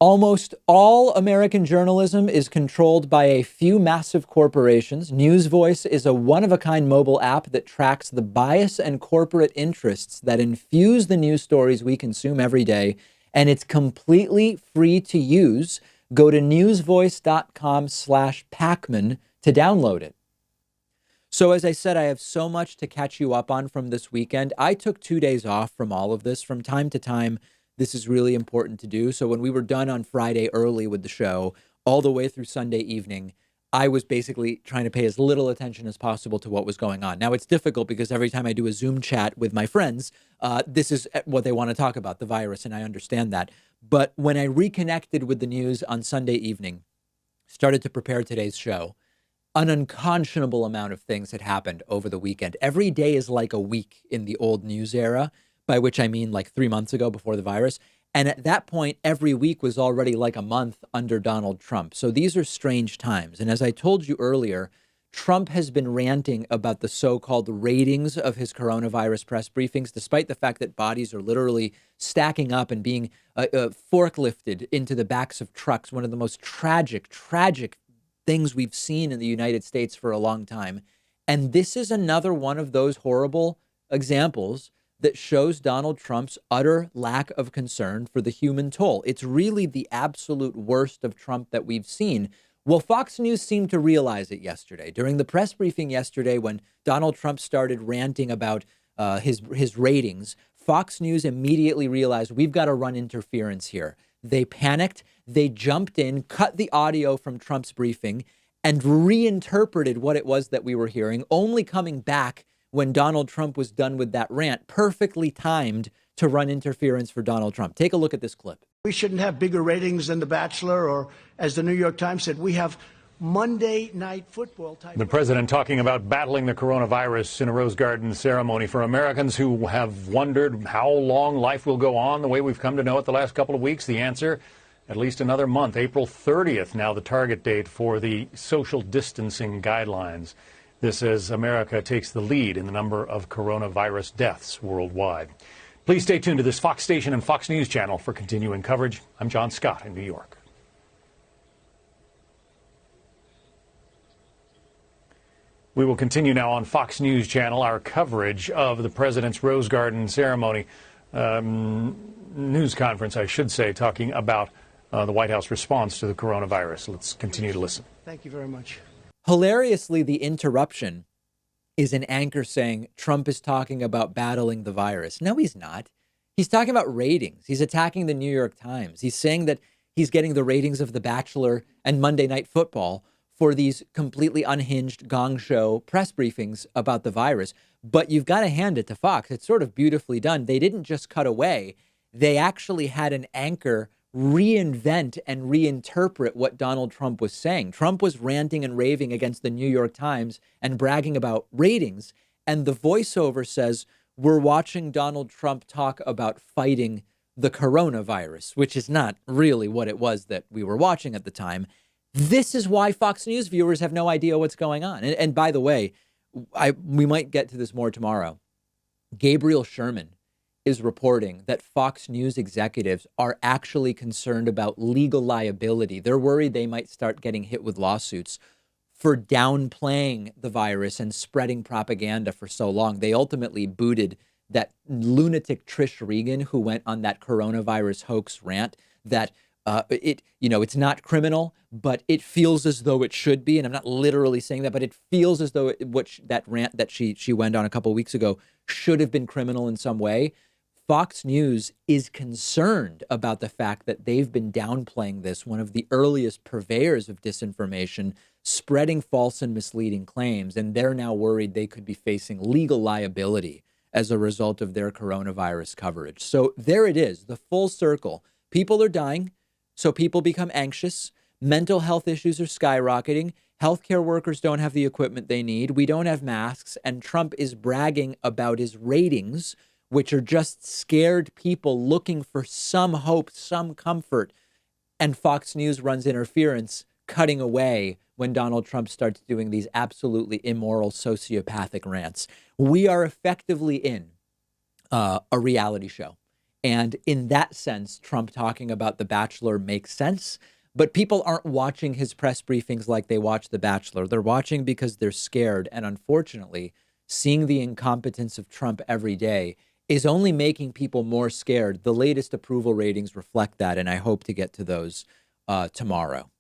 Almost all American journalism is controlled by a few massive corporations. News Voice is a one-of-a-kind mobile app that tracks the bias and corporate interests that infuse the news stories we consume every day, and it's completely free to use. Go to newsvoice.com/Pakman to download it. So as I said, I have so much to catch you up on from this weekend. I took 2 days off from all of this. From time to time, this is really important to do. So when we were done on Friday early with the show, all the way through Sunday evening, I was basically trying to pay as little attention as possible to what was going on. Now, it's difficult because every time I do a Zoom chat with my friends, this is what they want to talk about, the virus, and I understand that. But when I reconnected with the news on Sunday evening, started to prepare today's show, an unconscionable amount of things had happened over the weekend. Every day is like a week in the old news era, by which I mean like 3 months ago before the virus. And at that point, every week was already like a month under Donald Trump. So these are strange times. And as I told you earlier, Trump has been ranting about the so-called ratings of his coronavirus press briefings, despite the fact that bodies are literally stacking up and being forklifted into the backs of trucks. One of the most tragic things we've seen in the United States for a long time. And this is another one of those horrible examples that shows Donald Trump's utter lack of concern for the human toll. It's really the absolute worst of Trump that we've seen. Well, Fox News seemed to realize it yesterday. During the press briefing yesterday, when Donald Trump started ranting about his ratings, Fox News immediately realized we've got to run interference here. They panicked. They jumped in, cut the audio from Trump's briefing, and reinterpreted what it was that we were hearing, only coming back when Donald Trump was done with that rant, perfectly timed to run interference for Donald Trump. Take a look at this clip. We shouldn't have bigger ratings than The Bachelor, or as the New York Times said, we have Monday Night Football type. The president talking about battling the coronavirus in a Rose Garden ceremony for Americans who have wondered how long life will go on the way we've come to know it the last couple of weeks. The answer, at least another month. April 30th, now the target date for the social distancing guidelines. This as America takes the lead in the number of coronavirus deaths worldwide. Please stay tuned to this Fox station and Fox News channel for continuing coverage. I'm John Scott in New York. We will continue now on Fox News channel our coverage of the president's Rose Garden ceremony, news conference, I should say, talking about the White House response to the coronavirus. Let's continue to listen. Thank you very much. Hilariously, the interruption is an anchor saying Trump is talking about battling the virus. No, he's not. He's talking about ratings. He's attacking the New York Times. He's saying that he's getting the ratings of The Bachelor and Monday Night Football for these completely unhinged gong show press briefings about the virus. But you've got to hand it to Fox. It's sort of beautifully done. They didn't just cut away. They actually had an anchor reinvent and reinterpret what Donald Trump was saying. Trump was ranting and raving against the New York Times and bragging about ratings. And the voiceover says, we're watching Donald Trump talk about fighting the coronavirus, which is not really what it was that we were watching at the time. This is why Fox News viewers have no idea what's going on. And by the way, we might get to this more tomorrow. Gabriel Sherman is reporting that Fox News executives are actually concerned about legal liability. They're worried they might start getting hit with lawsuits for downplaying the virus and spreading propaganda for so long. They ultimately booted that lunatic Trish Regan, who went on that coronavirus hoax rant that it's not criminal, but it feels as though it should be. And I'm not literally saying that, but it feels as though that rant that she went on a couple of weeks ago should have been criminal in some way. Fox News is concerned about the fact that they've been downplaying this, one of the earliest purveyors of disinformation, spreading false and misleading claims, and they're now worried they could be facing legal liability as a result of their coronavirus coverage. So there it is, the full circle. People are dying, so people become anxious. Mental health issues are skyrocketing. Healthcare workers don't have the equipment they need. We don't have masks, and Trump is bragging about his ratings, which are just scared people looking for some hope, some comfort. And Fox News runs interference, cutting away when Donald Trump starts doing these absolutely immoral, sociopathic rants. We are effectively in a reality show. And in that sense, Trump talking about The Bachelor makes sense. But people aren't watching his press briefings like they watch The Bachelor. They're watching because they're scared. And unfortunately, seeing the incompetence of Trump every day is only making people more scared. The latest approval ratings reflect that. And I hope to get to those tomorrow.